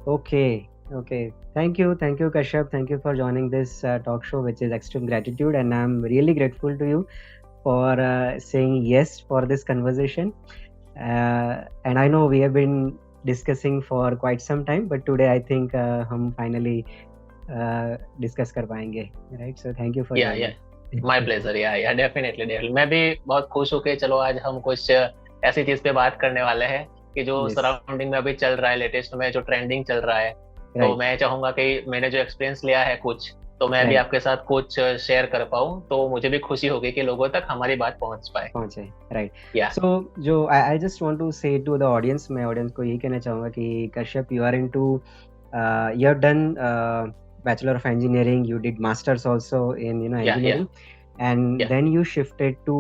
Okay, okay. Thank you, Kashyap. Thank you for joining this talk show, which is extreme gratitude, and I'm really grateful to you for saying yes for this conversation. And I know we have been discussing for quite some time, but today I think हम finally discuss कर पाएंगे, right? So thank you for या joining. My pleasure. या definitely definitely मैं भी बहुत खुश हूँ कि चलो आज हम कुछ ऐसी चीज पे बात करने वाले हैं कि जो Yes, सराउंडिंग में अभी चल रहा है, लेटेस्ट में जो ट्रेंडिंग चल रहा है। तो right, मैं चाहूंगा कि मैंने जो एक्सपीरियंस लिया है कुछ, तो मैं भी right. आपके साथ कुछ शेयर कर पाऊँ, तो मुझे भी खुशी होगी कि लोगों तक हमारी बात पहुंच पाए। पहुंचे, right. या So जो I just want to say to the audience, मैं audience को यही कहना चाहूँगा कि Kashyap, you are into you have done Bachelor of Engineering, you did masters also in या engineering, and या then you shifted to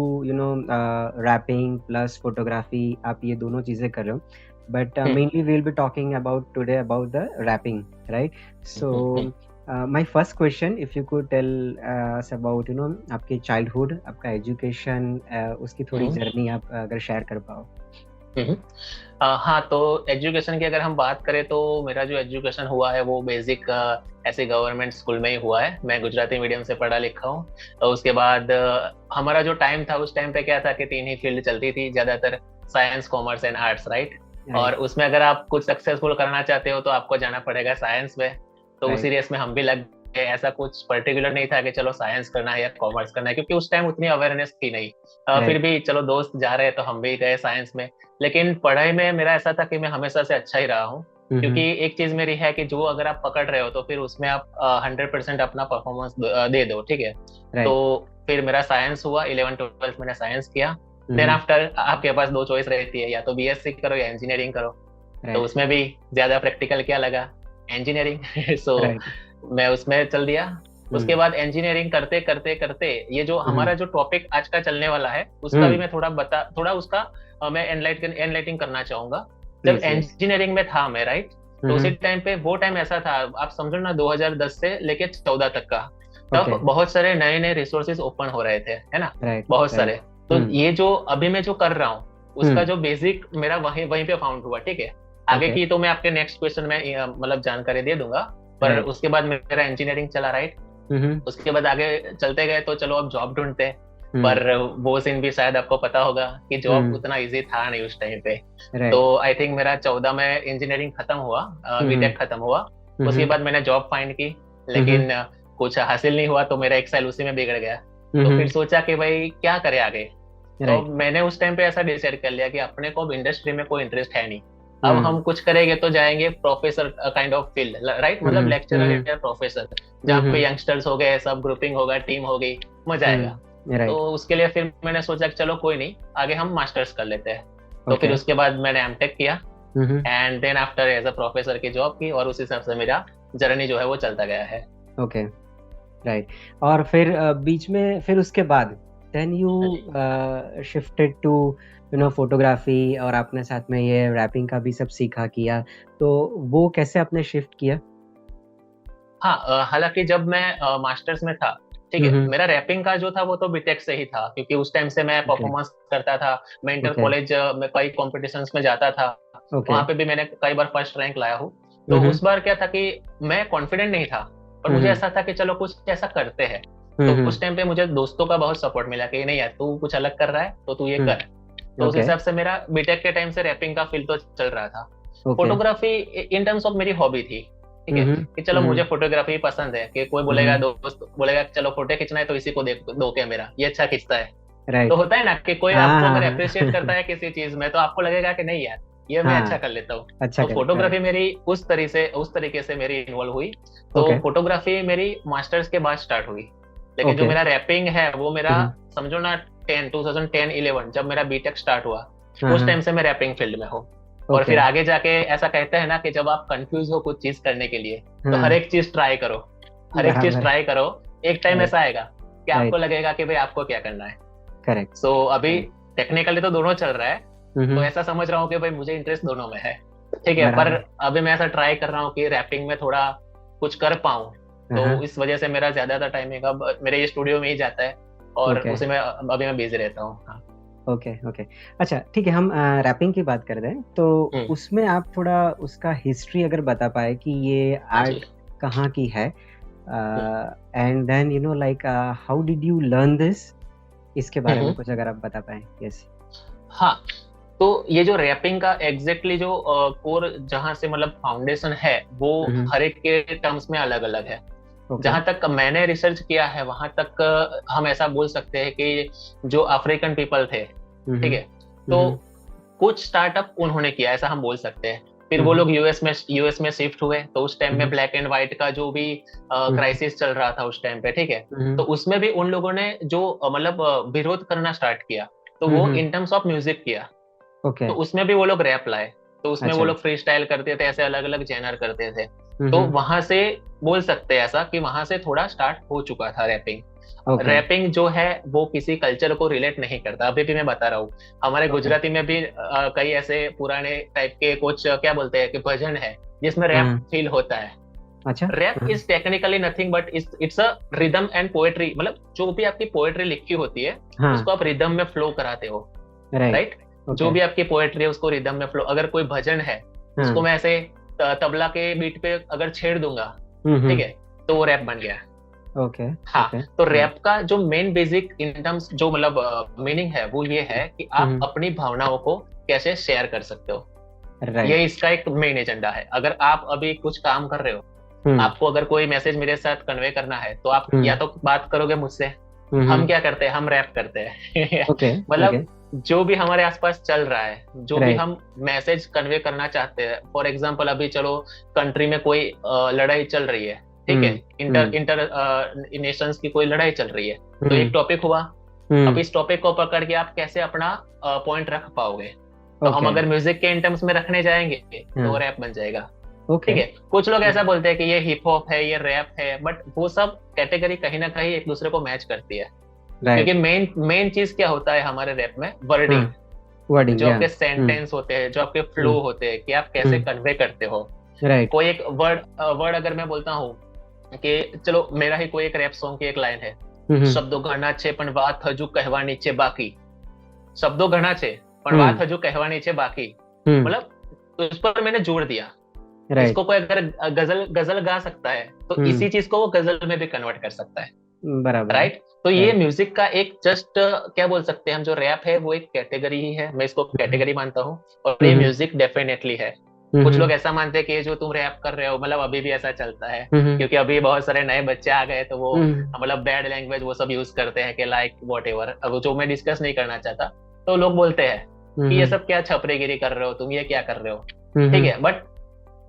rapping plus photography. आप ये दोनों चीजें कर रहे हो, but mainly we'll be talking about today about the rapping, right? So my first question, if you could tell us about आपके childhood, आपका education, उसकी थोड़ी जर्नी आप अगर शेयर कर पाओ. हाँ, तो एजुकेशन की अगर हम बात करें तो मेरा जो एजुकेशन हुआ है वो बेसिक ऐसे गवर्नमेंट स्कूल में ही हुआ है। मैं गुजराती मीडियम से पढ़ा लिखा हूँ। तो उसके बाद हमारा जो टाइम था, उस टाइम पे क्या था कि तीन ही फील्ड चलती थी ज्यादातर, science, commerce and arts, right. और Right, उसमें अगर आप कुछ सक्सेसफुल करना चाहते हो तो आपको जाना पड़ेगा साइंस में। तो right, उसी रेस में हम भी लग गए। ऐसा कुछ पर्टिकुलर नहीं था कि चलो साइंस करना है या कॉमर्स करना है, क्योंकि उस टाइम उतनी अवेयरनेस थी नहीं। फिर right. भी चलो दोस्त जा रहे हैं तो हम भी गए साइंस में। लेकिन पढ़ाई में मेरा ऐसा था कि मैं हमेशा से अच्छा ही रहा हूँ। क्योंकि Mm-hmm. एक चीज मेरी है कि जो अगर आप पकड़ रहे हो तो फिर उसमें आप 100% अपना परफॉर्मेंस दे दो, ठीक है। तो Right. फिर मेरा साइंस हुआ, 11th 12th मैंने साइंस किया। Then Mm-hmm. आफ्टर आपके पास दो चॉइस रहती है, या तो बीएससी करो या इंजीनियरिंग करो। तो Right, उसमें भी ज्यादा प्रैक्टिकल क्या लगा, इंजीनियरिंग। सो right. मैं उसमें चल दिया। उसके Mm. बाद इंजीनियरिंग करते करते करते ये जो Mm-hmm. हमारा जो टॉपिक आज का चलने वाला है उसका भी Mm. मैं थोड़ा उसका मैं एनलाइटिंग करना चाहूंगा। जब Please, yes. इंजीनियरिंग में था मैं, राइट, तो उसी Mm-hmm. टाइम पे वो टाइम ऐसा था, आप समझो ना, 2010 से लेके 14 तक का। तब Okay. बहुत सारे नए नए रिसोर्सेज ओपन हो रहे थे, है ना, Right, बहुत right. सारे। तो Mm. ये जो अभी मैं जो कर रहा हूँ उसका Mm. जो बेसिक मेरा वहीं वहीं पे फाउंड हुआ, ठीक है। आगे Okay. की तो मैं आपके नेक्स्ट क्वेश्चन में मतलब जानकारी दे दूंगा। पर Right. उसके बाद मेरा इंजीनियरिंग चला, राइट। Mm-hmm. उसके बाद आगे चलते गए तो चलो अब जॉब ढूंढते हैं। Mm. पर वो सीन भी शायद आपको पता होगा कि जॉब Mm. उतना इजी था नहीं उस टाइम पे। तो Right. आई थिंक मेरा 14 में इंजीनियरिंग खत्म हुआ, Mm-hmm. बीटेक खत्म हुआ। उसके Mm-hmm. बाद मैंने जॉब फाइंड की, Mm-hmm. लेकिन कुछ हासिल नहीं हुआ, तो मेरा एक साल उसी में बिगड़ गया। तो फिर Mm-hmm. सोचा कि भाई क्या करे आगे। तो Right. मैंने उस टाइम पे ऐसा डिसाइड कर लिया कि अपने को अब इंडस्ट्री में कोई इंटरेस्ट है नहीं। अब Mm. हम कुछ करेंगे तो जाएंगे professor kind of field, right, मतलब Mm-hmm. Lecturer Mm-hmm. या प्रोफेसर, जहाँ पे Mm-hmm. यंगस्टर्स हो गए, सब ग्रुपिंग होगा, टीम हो गई, मजा आएगा। Mm. तो Right. उसके लिए फिर मैंने सोचा कि चलो कोई नहीं, आगे हम मास्टर्स कर लेते हैं। तो फिर Okay. उसके बाद मैंने एमटेक किया Mm-hmm. And then after as a professor की जॉब की, और उस हिसाब से मेरा जर्नी जो है वो चलता गया है। Okay. Right. और फिर बीच में फिर उसके बाद then you shifted to photography, और आपने साथ में ये रैपिंग का भी सब सीखा किया, तो वो कैसे आपने शिफ्ट किया? हाँ, हालांकि जब मैं मास्टर्स में था, ठीक है, Mm-hmm. मेरा रैपिंग का जो था वो तो बीटेक से ही था, क्योंकि उस टाइम से मैं Okay. परफॉर्मेंस करता था। मैं इंटर Okay. कॉलेज में कई कॉम्पिटिशन्स में जाता था, वहां Okay. पे भी मैंने कई बार फर्स्ट रैंक लाया हूँ। तो Mm-hmm. उस बार क्या था कि मैं कॉन्फिडेंट नहीं था, पर मुझे Mm-hmm. ऐसा था कि चलो कुछ ऐसा करते हैं। तो Mm-hmm. उस टाइम पे मुझे दोस्तों का बहुत सपोर्ट मिला कि नहीं यार, तू कुछ अलग कर रहा है तो तू ये Mm. कर। तो उस Okay. हिसाब से मेरा बीटेक के टाइम से रैपिंग का फील्ड तो चल रहा था। Okay. Photography in terms of मेरी हॉबी थी, ठीक है, Mm-hmm. कि चलो मुझे Mm-hmm. फोटोग्राफी पसंद है, कि कोई बोलेगा, Mm-hmm. दोस्त बोलेगा कि चलो फोटो खींचना है तो इसी को दो कैमरा, ये अच्छा खींचता है। Right. तो होता है ना कि कोई हाँ आपको हाँ अगर हाँ अप्रिशिएट करता है किसी चीज में, तो आपको लगेगा कि नहीं यार, ये मैं अच्छा हाँ, कर लेता हूँ। अच्छा तो कर, फोटोग्राफी राइट. मेरी उस तरीके से मेरी इन्वॉल्व हुई। तो ओके. फोटोग्राफी मेरी मास्टर्स के बाद स्टार्ट हुई। लेकिन जो ओके. मेरा रैपिंग है वो मेरा, हम्म. समझो ना, 2010-11 जब मेरा बीटेक स्टार्ट हुआ, हाँ उस हाँ. टाइम से मैं रैपिंग फील्ड में हूँ। और ओके. फिर आगे जाके ऐसा कहते हैं ना कि जब आप कंफ्यूज हो कुछ चीज करने के लिए, तो हर हाँ, एक चीज ट्राई करो, हर एक चीज बराबर. ट्राई करो। एक टाइम राइट. ऐसा आएगा कि आपको राइट. लगेगा कि भाई आपको क्या करना है। करेक्ट. सो अभी राइट. टेक्निकली तो दोनों चल रहा है, तो ऐसा समझ रहा हूँ कि भाई मुझे इंटरेस्ट दोनों में है, ठीक है। पर बराबर. अभी मैं ऐसा ट्राई कर रहा हूँ कि रैपिंग में थोड़ा कुछ कर पाऊँ। तो हाँ. इस वजह से मेरा ज्यादातर टाइमिंग अब मेरे ये स्टूडियो में ही जाता है, और ओके. उसी में अभी मैं बिजी रहता हूँ। हाँ। Okay okay. अच्छा ठीक है, हम रैपिंग की बात करते हैं, तो उसमें आप थोड़ा उसका हिस्ट्री अगर बता पाए कि ये हाँ जी। आर्ट कहाँ की है, and then you know like how did you learn this, इसके बारे में कुछ अगर आप बता पाए। यस। हाँ, तो ये जो रैपिंग का एग्जैक्टली जो कोर जहां से मतलब फाउंडेशन है वो हर एक के टर्म्स में अलग अलग है। जहां तक मैंने रिसर्च किया है वहां तक हम ऐसा बोल सकते हैं कि जो अफ्रीकन पीपल थे, ठीक है, तो कुछ स्टार्टअप उन्होंने किया, ऐसा हम बोल सकते हैं। फिर वो लोग यूएस में शिफ्ट हुए, तो उस टाइम में ब्लैक एंड व्हाइट का जो भी क्राइसिस चल रहा था उस टाइम पे, ठीक है, तो उसमें भी उन लोगों ने जो मतलब विरोध करना स्टार्ट किया, तो वो इन टर्म्स ऑफ म्यूजिक किया। तो उसमें भी वो लोग रैप लाए, तो उसमें वो लोग फ्री स्टाइल करते थे, ऐसे अलग अलग जेनर करते थे। तो वहां से बोल सकते हैं ऐसा कि वहां से थोड़ा स्टार्ट हो चुका था रैपिंग। रैपिंग जो है वो किसी कल्चर को रिलेट नहीं करता। अभी भी मैं बता रहा हूँ, हमारे गुजराती में भी कई ऐसे पुराने टाइप के कुछ क्या बोलते हैं कि भजन है जिसमें रैप फील होता है। अच्छा। Rap is technically nothing but it's a rhythm and poetry, मतलब जो भी आपकी पोएट्री लिखी होती है उसको आप रिदम में फ्लो कराते हो, राइट। जो भी आपकी पोएट्री है उसको रिदम में फ्लो, अगर कोई भजन है उसको मैं ऐसे तबला के बीट पे अगर छेड़ दूंगा, ठीक है, तो वो रैप बन गया। हाँ, तो रैप का जो मेन बेसिक इन टर्म्स जो मतलब मीनिंग है वो ये है कि आप अपनी भावनाओं को कैसे शेयर कर सकते हो। ये इसका एक मेन एजेंडा है। अगर आप अभी कुछ काम कर रहे हो, आपको अगर कोई मैसेज मेरे साथ कन्वे करना है, तो आप या तो बात करोगे मुझसे, हम क्या करते हैं, हम रैप करते हैं। मतलब जो भी हमारे आसपास चल रहा है, जो भी हम मैसेज कन्वे करना चाहते हैं, फॉर एग्जांपल अभी चलो कंट्री में कोई लड़ाई चल रही है, ठीक है, इंटर नेशंस की कोई लड़ाई चल रही है, तो एक टॉपिक हुआ। अब इस टॉपिक को पकड़ के आप कैसे अपना पॉइंट रख पाओगे, तो हम अगर म्यूजिक के इन टर्म्स में रखने जाएंगे तो रैप बन जाएगा, ठीक है। कुछ लोग ऐसा बोलते हैं कि ये हिप हॉप है, ये रैप है, बट वो सब कैटेगरी कहीं ना कहीं एक दूसरे को मैच करती है, क्योंकि मेन चीज क्या होता है हमारे रैप में, वर्डिंग, जो आपके सेंटेंस होते हैं, जो आपके फ्लो होते हैं, कि आप कैसे कन्वे करते हो। कोई एक वर्ड अगर मैं बोलता हूँ कि चलो मेरा ही कोई एक रैप सॉन्ग की एक लाइन है, शब्दों घना छे पण વાત हजू कहवानी छे बाकी, शब्दों घना छे पण વાત हजू कहवानी छे बाकी, मतलब तो इस पर मैंने जोड़ दिया। इसको कोई अगर गजल गा सकता है तो इसी चीज को वो गजल में भी कन्वर्ट कर सकता है, बराबर, राइट। तो ये म्यूजिक का एक जस्ट क्या बोल सकते हैं हम, जो रैप है वो एक कैटेगरी ही है, मैं इसको कैटेगरी मानता हूँ, और ये म्यूजिक डेफिनेटली है। कुछ लोग ऐसा मानते हैं कि ये जो तुम रैप कर रहे हो, मतलब अभी भी ऐसा चलता है, क्योंकि अभी बहुत सारे नए बच्चे आ गए, तो वो मतलब बैड लैंग्वेज वो सब यूज करते हैं कि लाइक वॉट एवर, अब जो मैं डिस्कस नहीं करना चाहता, तो लोग बोलते हैं कि ये सब क्या छपरेगिरी कर रहे हो तुम, ये क्या कर रहे हो, ठीक है। बट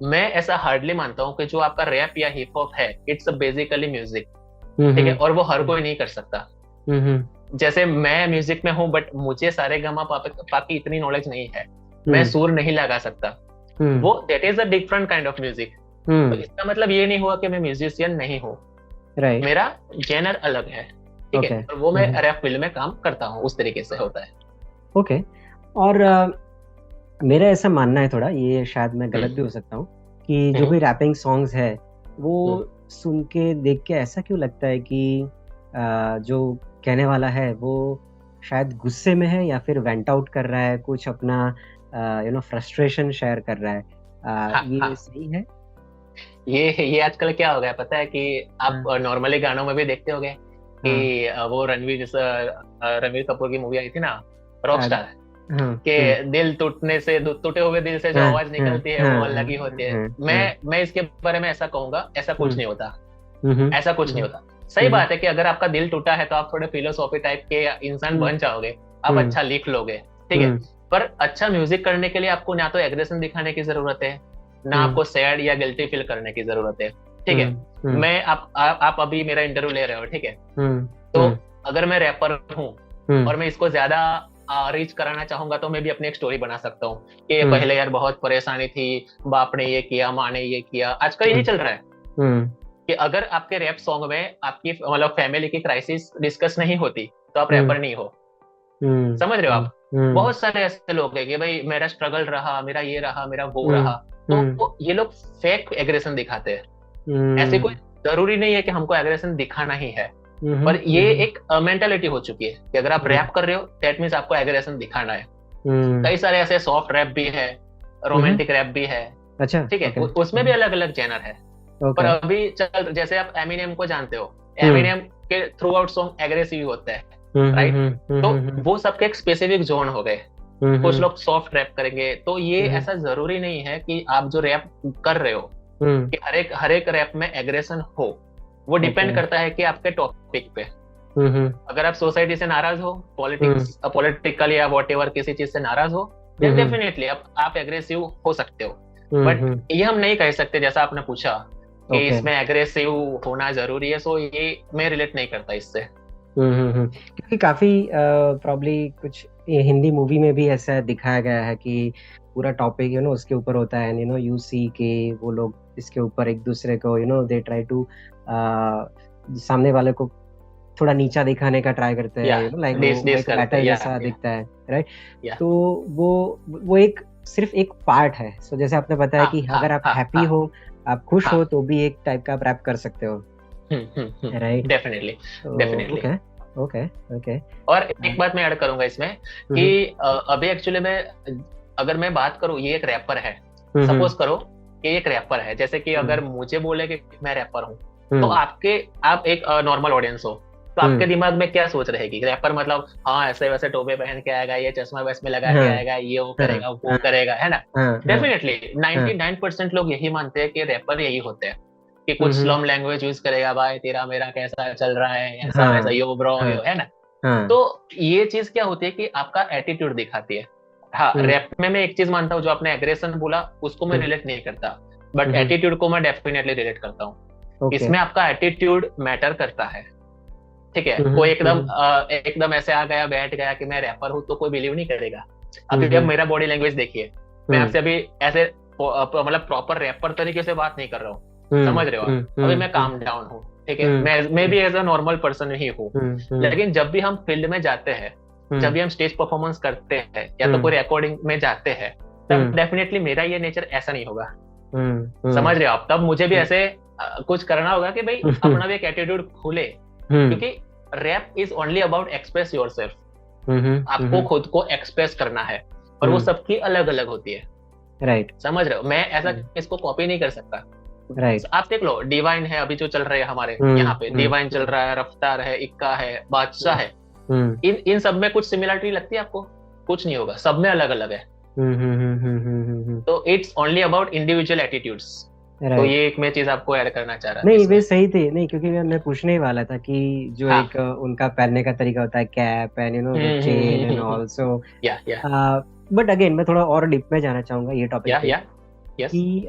मैं ऐसा हार्डली मानता हूँ कि जो आपका रैप या हिप हॉप है, इट्स बेसिकली म्यूजिक, ठीक है, और वो हर कोई नहीं कर सकता। जैसे मैं म्यूजिक में हूँ, बट मुझे सारे गामा पापा की इतनी नॉलेज नहीं है, मैं सुर नहीं लगा सकता, वो that is a different kind of music. तो इसका मतलब ये नहीं हुआ कि मैं म्यूजिशियन नहीं हूँ, मेरा जेनर अलग है, ठीक है, और वो मैं रैप फील्ड में काम करता हूँ, उस तरीके से होता है। ओके। और मेरा ऐसा मानना है, थोड़ा ये शायद मैं गलत भी हो सकता हूँ, कि जो भी रैपिंग सॉन्ग्स है वो सुन के देख के ऐसा क्यों लगता है कि जो कहने वाला है वो शायद गुस्से में है, या फिर वेंट आउट कर रहा है, कुछ अपना फ्रस्ट्रेशन शेयर कर रहा है। ये सही है? ये आजकल क्या हो गया पता है कि आप नॉर्मली गानों में भी देखते होंगे कि वो रणवीर कपूर की मूवी आई थी ना, रॉकस्टार, के दिल टूटे हुए दिल से जो आवाज निकलती है वो अलग ही होती है। मैं इसके बारे में ऐसा कहूंगा, ऐसा कुछ नहीं होता, ऐसा कुछ नहीं होता। सही बात है कि अगर आपका दिल टूटा है तो आप थोड़े फिलोसॉफी टाइप के इंसान बन जाओगे, आप अच्छा लिख लोगे, ठीक है, पर अच्छा म्यूजिक करने के लिए आपको ना तो एग्रेशन दिखाने की जरूरत है, ना आपको सैड या गिल्टी फील करने की जरूरत है, ठीक है। मैं आप अभी मेरा इंटरव्यू ले रहे हो, ठीक है, तो अगर मैं रैपर हूँ और मैं इसको ज्यादा रीच कराना चाहूंगा तो मैं भी अपनी एक स्टोरी बना सकता हूँ कि पहले यार बहुत परेशानी थी, बाप ने ये किया, माँ ने ये किया। आजकल यही चल रहा है कि अगर आपके रैप सॉन्ग में आपकी मतलब फैमिली की क्राइसिस डिस्कस नहीं होती तो आप रैपर नहीं हो, समझ रहे हो आप। बहुत सारे ऐसे लोग हैं कि भाई मेरा स्ट्रगल रहा, मेरा ये रहा, मेरा वो रहा, तो ये लोग फेक एग्रेशन दिखाते हैं। ऐसे कोई जरूरी नहीं है कि हमको एग्रेशन दिखाना ही है, पर ये एक मेंटालिटी हो चुकी है कि अगर आप रैप कर रहे हो दैट मीन्स आपको एग्रेशन दिखाना है। कई सारे ऐसे सॉफ्ट रैप भी है, रोमांटिक रैप भी है, अच्छा, ठीक है, उसमें भी अलग अलग जेनर है। पर अभी चल, जैसे आप एमिनेम को जानते हो, एमिनेम के थ्रू आउट सॉन्ग एग्रेसिव होते हैं, राइट? तो वो सबके एक स्पेसिफिक जोन हो गए। कुछ लोग सॉफ्ट रैप करेंगे, तो ये ऐसा जरूरी नहीं है कि आप जो रैप कर रहे हो कि हर एक रैप में एग्रेशन हो। वो डिपेंड करता है कि आपके टॉपिक पे। अगर आप सोसाइटी से नाराज हो, पॉलिटिकल या व्हाटएवर किसी चीज से नाराज हो, देन डेफिनेटली आप एग्रेसिव हो सकते हो। बट ये हम नहीं कह सकते, जैसा आपने पूछा कि इसमें एग्रेसिव होना जरूरी है, सो ये मैं रिलेट नहीं करता इससे। क्योंकि काफी प्रॉब्ली कुछ हिंदी मूवी में भी ऐसा दिखाया गया है कि पूरा टॉपिक उसके ऊपर होता है, यू सी के वो लोग इसके ऊपर एक दूसरे को दे ट्राई टू सामने वाले को थोड़ा नीचा दिखाने का ट्राई करते हैं, लाइक बैटल जैसा दिखता है, राइट? तो वो एक सिर्फ एक पार्ट है। सो जैसे आपने बताया कि अगर आप हैप्पी हो, आप खुश हो, तो भी एक टाइप का आप रैप कर सकते हो, राइट? डेफिनेटली। ओके। और एक बात मैं ऐड करूंगा इसमें कि अभी एक्चुअली अगर मैं बात करूं, ये एक रैपर है, सपोज करो कि एक रैपर है, जैसे कि अगर मुझे बोले कि मैं रैपर हूँ, तो आप एक नॉर्मल ऑडियंस हो, तो आपके दिमाग में क्या सोच रहेगी? रैपर मतलब हाँ ऐसे वैसे टोपे पहन के आएगा, ये चश्मा वैस में लगा के आएगा, ये वो करेगा, वो करेगा, है ना? डेफिनेटली 99% लोग यही मानते हैं कि रैपर यही होते हैं, कि कुछ स्लम लैंग्वेज यूज करेगा, भाई तेरा मेरा कैसा चल रहा है, ऐसा वैसा, यो ब्रो, यो, है ना? तो ये चीज क्या होती है कि आपका एटीट्यूड दिखाती है। हाँ, रैप में मैं एक चीज मानता हूँ, जो आपने एग्रेशन बोला उसको मैं रिलेट नहीं करता, बट एटीट्यूड को मैं डेफिनेटली रिलेट करता हूँ। इसमें आपका एटीट्यूड मैटर करता है, ठीक है? कोई एकदम ऐसे आ गया, बैठ गया कि मैं रैपर हूँ, तो कोई बिलीव नहीं करेगा। अभी अब मेरा बॉडी लैंग्वेज देखिए, मैं आपसे अभी ऐसे मतलब प्रॉपर रैपर तरीके से बात नहीं कर रहा हूँ, समझ रहे हो? अभी मैं काम डाउन हूँ, ठीक है, मैं भी एज अ नॉर्मल पर्सन ही हूँ। लेकिन जब भी हम फील्ड में जाते हैं, जब भी हम स्टेज परफॉर्मेंस करते हैं या तो कोई रिकॉर्डिंग में जाते हैं, तब डेफिनेटली मेरा ये नेचर ऐसा नहीं होगा, समझ रहे हो आप? तब मुझे भी ऐसे कुछ करना होगा कि भाई अपना भी एक एटीट्यूड खुले, क्योंकि rap is only about express yourself. आपको खुद को एक्सप्रेस करना है, और वो सबकी अलग अलग होती है, राइट? समझ रहे हो? मैं ऐसा इसको कॉपी नहीं कर सकता, राइट? आप देख लो, डिवाइन है अभी जो चल रहे हैं हमारे यहाँ पे, डिवाइन चल रहा है, रफ्तार है, इक्का है, बादशाह है, इन सब में कुछ सिमिलरिटी लगती है आपको? कुछ नहीं होगा, सब में अलग अलग है। तो it's only about individual attitudes. तो ये एक मैं चीज आपको ऐड करना चाह रहा था। नहीं, वे सही थे, नहीं, क्योंकि मैं पूछने ही वाला था कि जो एक उनका पहनने का तरीका होता है, cap and chain and also, but again मैं थोड़ा और डीप में जाना चाहूंगा ये टॉपिक पे, कि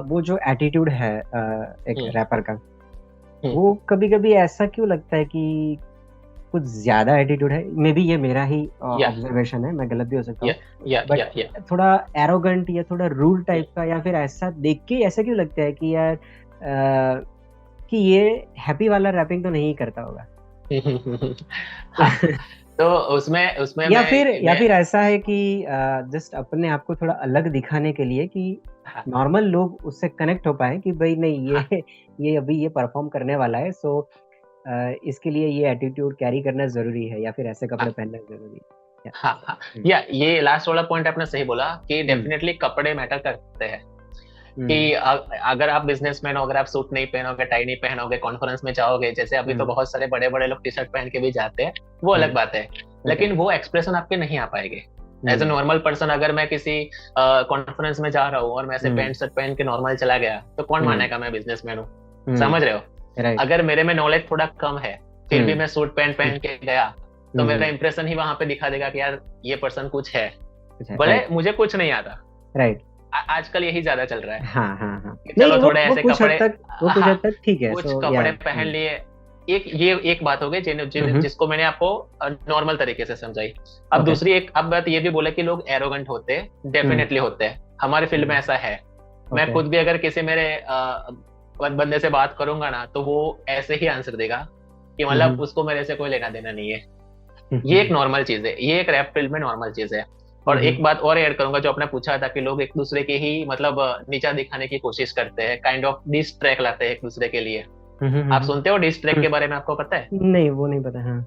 वो जो एटीट्यूड है एक रैपर का, वो कभी कभी ऐसा क्यों लगता है कि कुछ ज्यादा एटीट्यूड है? मे बी ये मेरा ही ऑब्जर्वेशन है, मैं गलत भी हो सकता हूँ, बट थोड़ा एरोगेंट या थोड़ा रूड टाइप का, या फिर ऐसा देख के ऐसा क्यों लगता है कि यार कि ये हैप्पी वाला रैपिंग तो नहीं करता होगा? तो उसमें या फिर ऐसा है कि जस्ट अपने आप को थोड़ा अलग दिखाने के लिए कि नॉर्मल लोग उससे कनेक्ट हो पाए कि भाई नहीं, ये अभी ये परफॉर्म करने वाला है, सो इसके लिए ये एटीट्यूड कैरी करना जरूरी है, या फिर ऐसे कपड़े पहनना जरूरी है? हाँ, ये लास्ट वाला पॉइंट आपने सही बोला कि डेफिनेटली कपड़े मैटर करते हैं। कि अगर आप बिजनेसमैन हो, अगर आप सूट नहीं पहनोगे, टाई नहीं पहनोगे, कॉन्फ्रेंस में जाओगे, जैसे अभी तो बहुत सारे बड़े बड़े लोग टी शर्ट पहन के भी जाते हैं, वो अलग बात है, लेकिन वो एक्सप्रेशन आपके नहीं आ पाएंगे। एज ए नॉर्मल पर्सन अगर मैं किसी कॉन्फ्रेंस में जा रहा हूँ और मैं ऐसे पैंट शर्ट पहन के नॉर्मल चला गया, तो कौन मानेगा मैं बिजनेसमैन हूँ? समझ रहे हो? अगर मेरे में नॉलेज थोड़ा कम है, फिर भी मैं सूट पैंट पहन के गया, तो मेरा इंप्रेशन ही वहां पे दिखा देगा कि यार ये पर्सन कुछ है, भले मुझे कुछ नहीं आता, राइट? आजकल यही ज्यादा चल रहा है। हाँ। चलो थोड़े ऐसे कपड़े, ठीक है, कुछ कपड़े पहन लिए, एक बात हो गई जिसको मैंने आपको नॉर्मल तरीके से समझाई। अब दूसरी एक बात ये भी बोला कि लोग एरोगेंट होते हैं, डेफिनेटली होते हैं, हमारे फील्ड में ऐसा है। मैं खुद भी अगर किसी मेरे बंदे से बात करूंगा ना, तो वो ऐसे ही आंसर देगा कि मतलब उसको मेरे से कोई लेना देना नहीं है। ये एक नॉर्मल चीज है, ये एक रैप फील्ड में नॉर्मल चीज है। और एक बात और ऐड करूंगा, जो आपने पूछा था कि लोग एक दूसरे के ही मतलब नीचा दिखाने की कोशिश करते हैं, काइंड ऑफ डिस ट्रैक लाते हैं एक दूसरे के लिए। आप सुनते हो डिस ट्रैक के बारे में, आपको पता है? नहीं, वो नहीं पता। हाँ।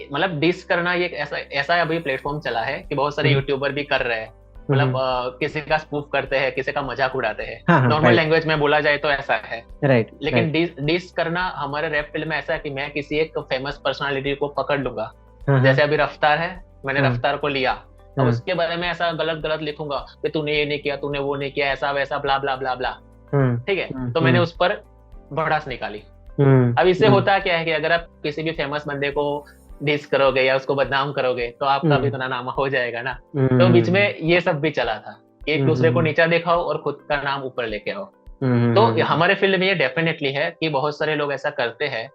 मतलब डिस करना ये एक ऐसा ऐसा अभी प्लेटफॉर्म चला है कि बहुत सारे यूट्यूबर भी कर रहे हैं। मतलब किसी का स्पूफ करते हैं, किसी का मजाक उड़ाते हैं। नॉर्मल लैंग्वेज में बोला जाए तो ऐसा है। राइट। लेकिन डिस करना हमारे रैप फील्ड में ऐसा है कि मैं किसी एक फेमस पर्सनालिटी को पकड़ लूंगा। जैसे अभी रफ्तार है, मैंने रफ्तार को लिया, अब उसके बारे में ऐसा गलत गलत लिखूंगा कि तूने ये नहीं किया, तूने वो नहीं किया, ऐसा वैसा ब्ला ब्ला ब्ला ब्ला। ठीक है, तो मैंने उस पर भड़ास निकाली। अब इससे होता क्या है कि अगर आप किसी भी फेमस बंदे को डिस करोगे या उसको बदनाम करोगे तो आपका भी तो नाम हो जाएगा ना। तो बीच में ये सब भी चला था, एक दूसरे को नीचा दिखाओ और खुद का नाम ऊपर लेके आओ। तो हमारे फील्ड में ये डेफिनेटली है कि बहुत सारे लोग ऐसा करते हैं,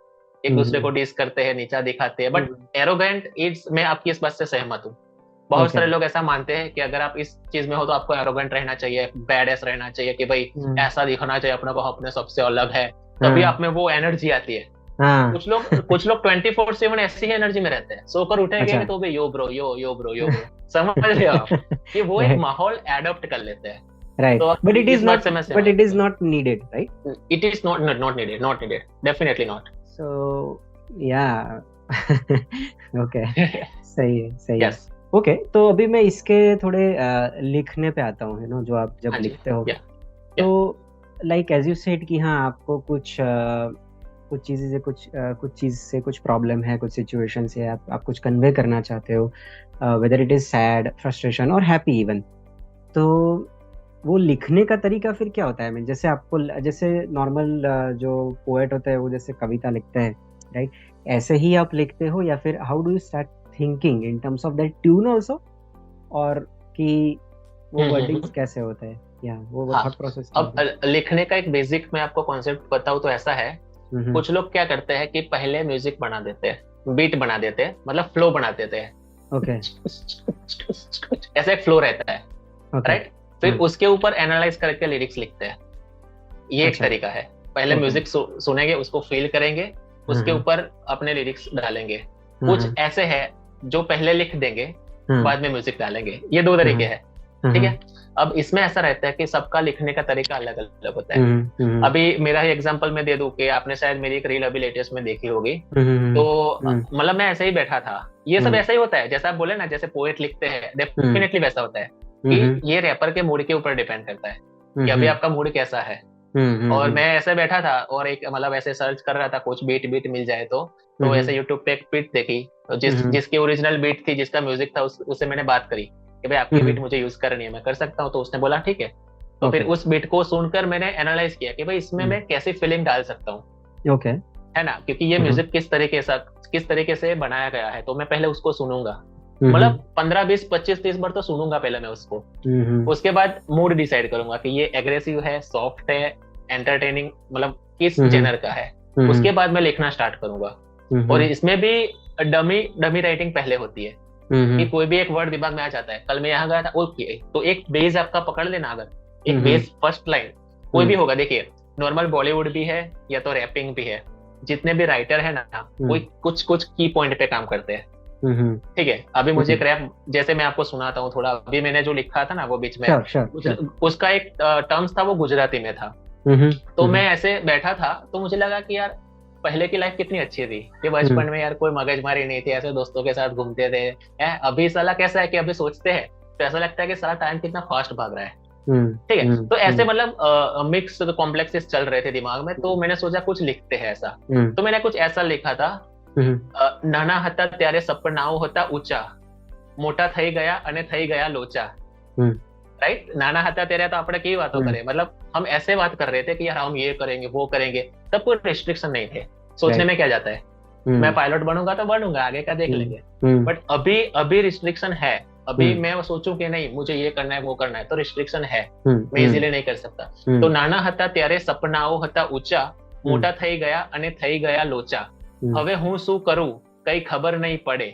एक दूसरे को डिस करते हैं, नीचा दिखाते हैं। बट एरोगेंट इट्स, मैं आपकी इस बात से सहमत हूँ। बहुत सारे लोग ऐसा मानते हैं कि अगर आप इस चीज में हो तो आपको एरोगेंट रहना चाहिए, बैड एस रहना चाहिए, कि भाई ऐसा दिखना चाहिए अपने को, अपने सबसे अलग है, तभी आप में वो एनर्जी आती है। कुछ लोग 24/7 ऐसी ही एनर्जी में रहते हैं, सोकर उठेंगे तो भी यो ब्रो यो यो ब्रो यो ब्रो, समझ रहे हो आप? कि वो एक माहौल एडॉप्ट कर लेते हैं। Right. But it is not needed, right? It is not needed. Definitely not. So, yeah. Okay. सही है। Yes. Okay, तो अभी मैं इसके थोड़े लिखने पे आता हूँ, जो आप जब लिखते हो। तो like as you said कि हाँ, आपको कुछ चीज से कुछ प्रॉब्लम है, कुछ सिचुएशन से आप कुछ कन्वे करना चाहते हो, whether it is sad, frustration और happy even। तो वो लिखने का तरीका फिर क्या होता है? जैसे आपको, जैसे नॉर्मल जो पोएट होता है वो जैसे कविता लिखते हैं, राइट, ऐसे ही आप लिखते हो, या फिर how do you start thinking in terms of that tune also, और कि वो वर्डिंग्स कैसे होता है, या वो थॉट प्रोसेस? अब लिखने का एक बेसिक मैं आपको कॉन्सेप्ट बताऊं तो ऐसा है, कुछ लोग क्या करते हैं कि पहले म्यूजिक बना देते हैं, बीट बना देते हैं, मतलब फ्लो बना देते हैं। ओके। ऐसा एक फ्लो रहता है, राइट? फिर उसके ऊपर एनालाइज करके लिरिक्स लिखते हैं। ये एक तरीका है। पहले म्यूजिक सुनेंगे, उसको फील करेंगे, उसके ऊपर अपने लिरिक्स डालेंगे। कुछ ऐसे है जो पहले लिख देंगे, बाद में म्यूजिक डालेंगे। ये दो तरीके हैं, ठीक है? अब इसमें ऐसा रहता है कि सबका लिखने का तरीका अलग अलग होता है। अभी मेरा ही एग्जांपल मैं दे दूं कि आपने शायद मेरी एक रील अभी लेटेस्ट में देखी होगी। तो मतलब मैं ऐसे ही बैठा था, ये सब ऐसा ही होता है जैसा आप बोले ना, जैसे पोएट लिखते हैं, डेफिनेटली वैसा होता है कि ये रैपर के मूड के ऊपर डिपेंड करता है कि अभी आपका मूड कैसा है। और मैं ऐसे बैठा था और एक मतलब ऐसे सर्च कर रहा था, कुछ बीट मिल जाए तो ऐसे यूट्यूब पे एक बीट देखी, तो जिसकी ओरिजिनल बीट थी, जिसका म्यूजिक था, उससे मैंने बात करी कि भाई आपकी बीट मुझे यूज करनी है, मैं कर सकता हूँ? तो उसने बोला ठीक है। तो फिर उस बीट को सुनकर मैंने एनालाइज किया कि भाई इसमें मैं कैसी फीलिंग डाल सकता हूँ, है ना? क्योंकि ये म्यूजिक किस तरीके से बनाया गया है, तो मैं पहले उसको सुनूंगा, मतलब 15, 20, 25, 30 बार तो सुनूंगा पहले मैं उसको। उसके बाद मूड डिसाइड करूंगा कि ये एग्रेसिव है, सॉफ्ट है, एंटरटेनिंग, मतलब किस जेनर का है। उसके बाद मैं लिखना स्टार्ट करूंगा। और इसमें भी डमी राइटिंग पहले होती है कि कोई भी एक वर्ड दिमाग में आ जाता है। कल मैं यहाँ गया था, ओके, तो एक बेस आपका पकड़ लेना, अगर एक बेस फर्स्ट लाइन कोई भी होगा। देखिए, नॉर्मल बॉलीवुड भी है या तो रैपिंग भी है, जितने भी राइटर है ना, कोई कुछ की पॉइंट पे काम करते हैं, ठीक है? अभी मुझे एक रैप, जैसे मैं आपको सुनाता हूँ थोड़ा, अभी मैंने जो लिखा था ना वो बीच में, उसका एक टर्म्स था, वो गुजराती में था। तो मैं ऐसे बैठा था तो मुझे लगा कि यार पहले की लाइफ कितनी अच्छी थी, कि बचपन में यार कोई मगजमारी नहीं थी, ऐसे दोस्तों के साथ घूमते थे। अभी साला कैसा है कि अभी सोचते हैं तो ऐसा लगता है कि सारा टाइम कितना फास्ट भाग रहा है, ठीक है? तो ऐसे मतलब मिक्स कॉम्प्लेक्सेस चल रहे थे दिमाग में, तो मैंने सोचा कुछ लिखते हैं ऐसा। तो मैंने कुछ ऐसा लिखा था, નાના હતા ત્યારે સપનાઓ હતા ઊંચા, મોટા થઈ ગયા અને થઈ ગયા લોચા, राइट? नाना હતા ત્યારે तो આપણે કેવી વાતો करे, मतलब हम ऐसे बात कर रहे थे कि यार हम ये करेंगे, वो करेंगे, तब कोई रिस्ट्रिक्शन नहीं थे। सोचने में क्या जाता है, मैं पायलट बनूंगा तो बनूंगा, आगे का देख लेंगे। बट अभी रिस्ट्रिक्शन है। अभी मैं सोचूं कि नहीं मुझे ये करना है, वो करना है, तो रिस्ट्रिक्शन है, मैं इजीली नहीं कर सकता। तो नाना હતા ત્યારે સપનાઓ હતા ઊંચા, મોટા થઈ ગયા અને થઈ ગયા લોચા, હવે હું શું કરું કઈ ખબર નહીં પડે,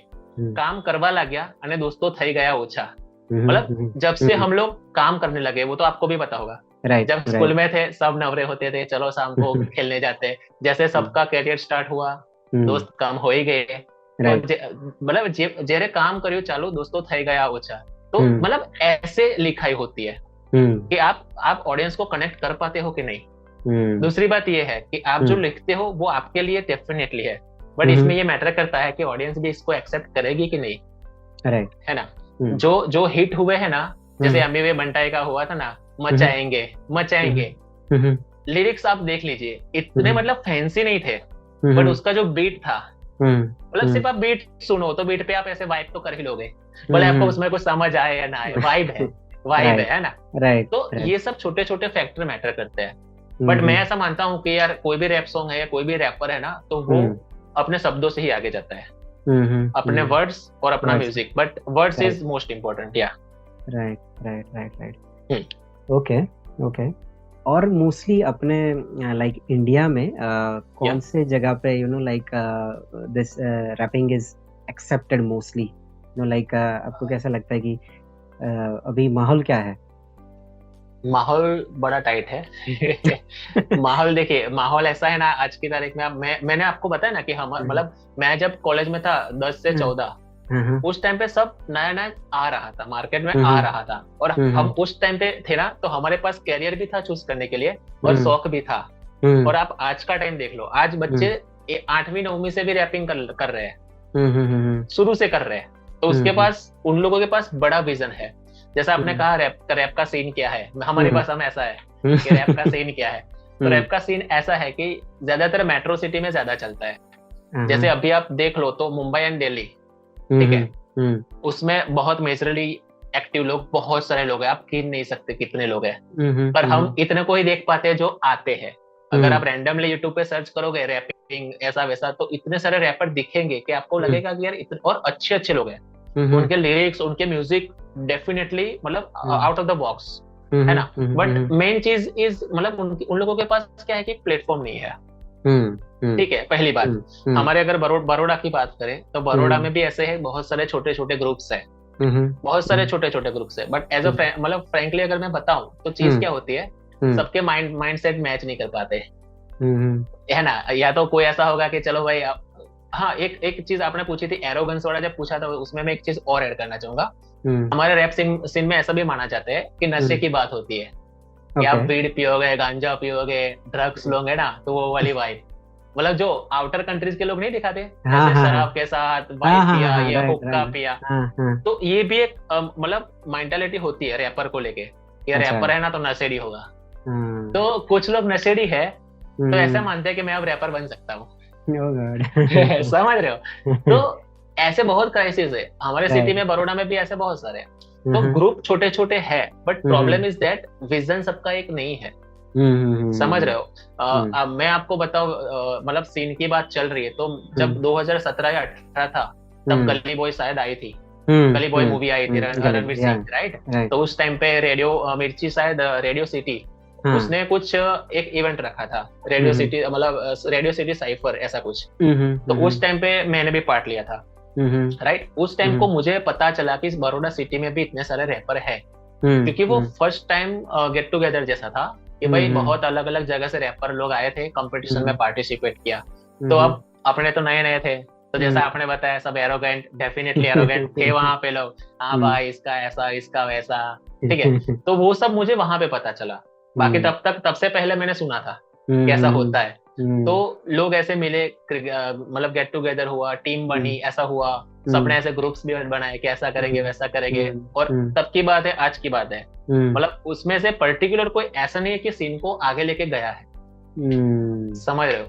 काम करवा लाग्या અને दोस्तों થઈ ગયા ઓછા। मतलब जब से हम लोग काम करने लगे, वो तो आपको भी पता होगा, जब स्कूल में थे सब नवरे होते थे, चलो शाम को खेलने जाते, जैसे सबका कैरियर स्टार्ट हुआ, दोस्त कम हो ही गए, मतलब जेरे काम કર્યું ચાલુ, दोस्तों થઈ ગયા ઓછા। तो मतलब ऐसे लिखाई होती है कि आप ऑडियंस को कनेक्ट कर पाते हो कि नहीं। दूसरी बात ये है कि आप जो लिखते हो वो आपके लिए डेफिनेटली है, बट इसमें ये मैटर करता है कि ऑडियंस भी इसको एक्सेप्ट करेगी कि नहीं, है ना। जो जो हिट हुए है ना, जैसे अम्मी बंटाई का हुआ था ना, मचाएंगे मचाएंगे, लिरिक्स आप देख लीजिए, इतने मतलब फैंसी नहीं थे, बट उसका जो बीट था, मतलब सिर्फ आप बीट सुनो तो बीट पे आप ऐसे वाइब तो कर ही लोगे, बोले आपको उसमें कुछ समझ आए या ना आए, वाइब है ना। तो ये सब छोटे छोटे फैक्टर मैटर करते हैं। बट मैं ऐसा मानता हूँ कि यार कोई भी रैप सॉन्ग है या कोई भी रैपर है ना, तो वो अपने शब्दों से ही आगे जाता है, अपने वर्ड्स और अपना music, but words is most important. या राइट। ओके। और मोस्टली अपने लाइक इंडिया में कौन से जगह पे like this rapping is accepted mostly, like आपको कैसा लगता है कि अभी माहौल क्या है? माहौल बड़ा टाइट है। माहौल देखिए, माहौल ऐसा है ना आज की तारीख में, मैंने आपको बताया ना कि हम मतलब मैं जब कॉलेज में था 10 से 14, उस टाइम पे सब नया नया आ रहा था, मार्केट में आ रहा था, और हम उस टाइम पे थे ना, तो हमारे पास कैरियर भी था चूज करने के लिए और शौक भी था। और आप आज का टाइम देख लो, आज बच्चे 8वीं 9वीं से भी रैपिंग कर रहे हैं, शुरू से कर रहे हैं, तो उसके पास, उन लोगों के पास बड़ा विजन है। जैसा आपने कहा रैप का सीन क्या है, हमारे पास हम ऐसा है कि रैप का सीन क्या है, तो रैप का सीन ऐसा है कि ज्यादातर मेट्रो सिटी में ज्यादा चलता है। जैसे अभी आप देख लो तो मुंबई एंड दिल्ली, ठीक है, उसमें बहुत मेजरली एक्टिव लोग, बहुत सारे लोग हैं, आप गिन नहीं सकते कितने लोग हैं, पर हम इतने को ही देख पाते हैं जो आते हैं। अगर आप रैंडमली यूट्यूब पे सर्च करोगे रैपिंग ऐसा वैसा, तो इतने सारे रैपर दिखेंगे कि आपको लगेगा कि यार इतने और अच्छे लोग हैं, उनके लिरिक्स, उनके म्यूजिक डेफिनेटली मतलब आउट ऑफ द बॉक्स, है ना। बट मेन चीज इज मतलब उन लोगों के पास क्या है कि प्लेटफॉर्म नहीं है, ठीक है, पहली बात। हमारे अगर बड़ौदा की बात करें तो बड़ौदा में भी ऐसे है, बहुत सारे छोटे छोटे ग्रुप्स है, बहुत सारे छोटे छोटे ग्रुप्स है, बट एज अ मतलब फ्रेंकली अगर मैं बताऊं तो चीज क्या होती है, सबके माइंड सेट मैच नहीं कर पाते, है ना। या तो कोई ऐसा होगा कि चलो भाई, हाँ, एक चीज आपने पूछी थी एरोगेंस वाला, जब पूछा था उसमें मैं एक चीज और ऐड करना चाहूंगा। हमारे रैप सीन में ऐसा भी माना जाता है कि नशे की बात होती है, कि आप बीड़ पियोगे, गांजा पियोगे, ड्रग्स लोगे ना, तो वो वाली वाइब, मतलब जो आउटर कंट्रीज के लोग नहीं दिखाते, जैसे शराब के साथ वाइब पिया, ये हुक्का पिया, तो ये भी एक मतलब मेंटालिटी होती है रैपर को लेके, ये रैपर है ना तो नशेड़ी होगा। तो कुछ लोग नशेड़ी है तो ऐसा मानते हैं कि मैं अब रैपर बन सकता हूँ। समझ रहे हो? तो ऐसे बहुत क्राइसिस है हमारे सिटी में, बड़ौदा में भी ऐसे बहुत सारे हैं। तो ग्रुप छोटे छोटे है, but problem is that vision सबका एक नहीं है, समझ रहे हो। मैं आपको बताऊं, मतलब सीन की बात चल रही है, तो जब 2017 या 18 था, तब गली बॉय शायद आई थी, गली बॉय मूवी आई थी रणवीर सिंह, राइट। तो उस टाइम पे रेडियो मिर्ची, शायद रेडियो सिटी, उसने कुछ एक इवेंट रखा था, रेडियो सिटी, मतलब रेडियो सिटी साइफर ऐसा कुछ। तो उस टाइम पे मैंने भी पार्ट लिया था, राइट। उस टाइम को मुझे पता चला कि इस बड़ौदा सिटी में भी इतने सारे रैपर है, क्योंकि वो फर्स्ट टाइम गेट टुगेदर जैसा था कि भाई बहुत अलग अलग जगह से रैपर लोग आए थे, कंपटीशन में पार्टिसिपेट किया। तो अब अपने तो नए नए थे, तो जैसा आपने बताया सब एरोगेंट, डेफिनेटली एरोगेंट थे वहां पे लोग, हाँ भाई इसका ऐसा, इसका वैसा, ठीक है। तो वो सब मुझे वहां पे पता चला, बाकी तब से पहले मैंने सुना था कैसा होता है। तो लोग ऐसे मिले, मतलब गेट टुगेदर हुआ, टीम बनी, ऐसा हुआ, सबने ऐसे ग्रुप्स भी बनाए कि ऐसा करेंगे वैसा करेंगे, और तब की बात है, आज की बात है, मतलब उसमें से पर्टिकुलर कोई ऐसा नहीं है कि सीन को आगे लेके गया है, समझ रहे हो।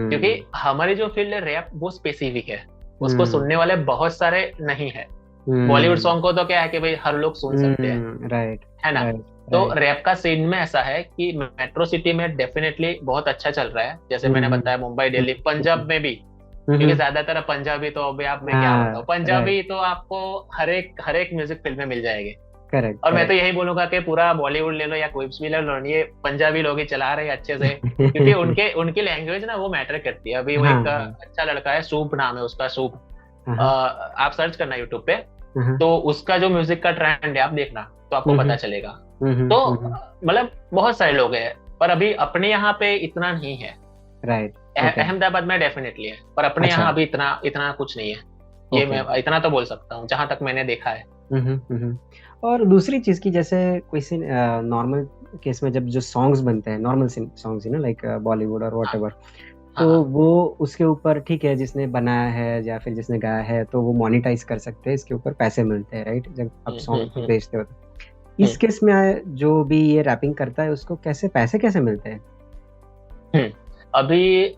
क्योंकि हमारी जो फील्ड है रैप, वो स्पेसिफिक है, उसको सुनने वाले बहुत सारे नहीं है। बॉलीवुड सॉन्ग को तो क्या है कि भाई हर लोग सुन सकते हैं, राइट, है ना। तो रैप का सीन में ऐसा है कि मेट्रो सिटी में डेफिनेटली बहुत अच्छा चल रहा है, जैसे मैंने बताया मुंबई, दिल्ली, पंजाब में भी, क्योंकि ज्यादातर पंजाबी, तो अभी आप मैं क्या बताऊं, पंजाबी तो आपको हर एक म्यूजिक फील्ड में मिल जाएगी। करेक्ट। और मैं तो यही बोलूंगा कि पूरा बॉलीवुड ले लो या कोई भी ले लो, ये पंजाबी लोग ही चला रहे हैं अच्छे से, क्योंकि उनकी लैंग्वेज ना वो मैटर करती है। अभी वो एक अच्छा लड़का है, सूप नाम है उसका, सूप, आप सर्च करना यूट्यूब पे, तो उसका जो म्यूजिक का ट्रेंड है आप देखना, तो आपको पता चलेगा। तो मतलब बहुत सारे लोग हैं, पर अभी अपने यहाँ पे इतना नहीं है, राइट। अहमदाबाद में डेफिनेटली है, पर अपने यहाँ अभी इतना कुछ नहीं है, ये मैं इतना तो बोल सकता हूँ जहां तक मैंने देखा है। और दूसरी चीज की, जैसे कोई सी नॉर्मल केस में जब जो सॉन्ग्स बनते हैं नॉर्मल सॉन्ग्स ही ना, लाइक बॉलीवुड और वॉट एवर, हाँ तो हाँ वो उसके ऊपर ठीक है, जिसने बनाया है या फिर जिसने गाया है तो वो मोनिटाइज कर सकते हैं, इसके ऊपर पैसे मिलते हैं, राइट, जब आप सॉन्ग बेचते हो तो। इस हम्म, केस में जो भी ये रैपिंग करता है उसको कैसे पैसे कैसे मिलते हैं? अभी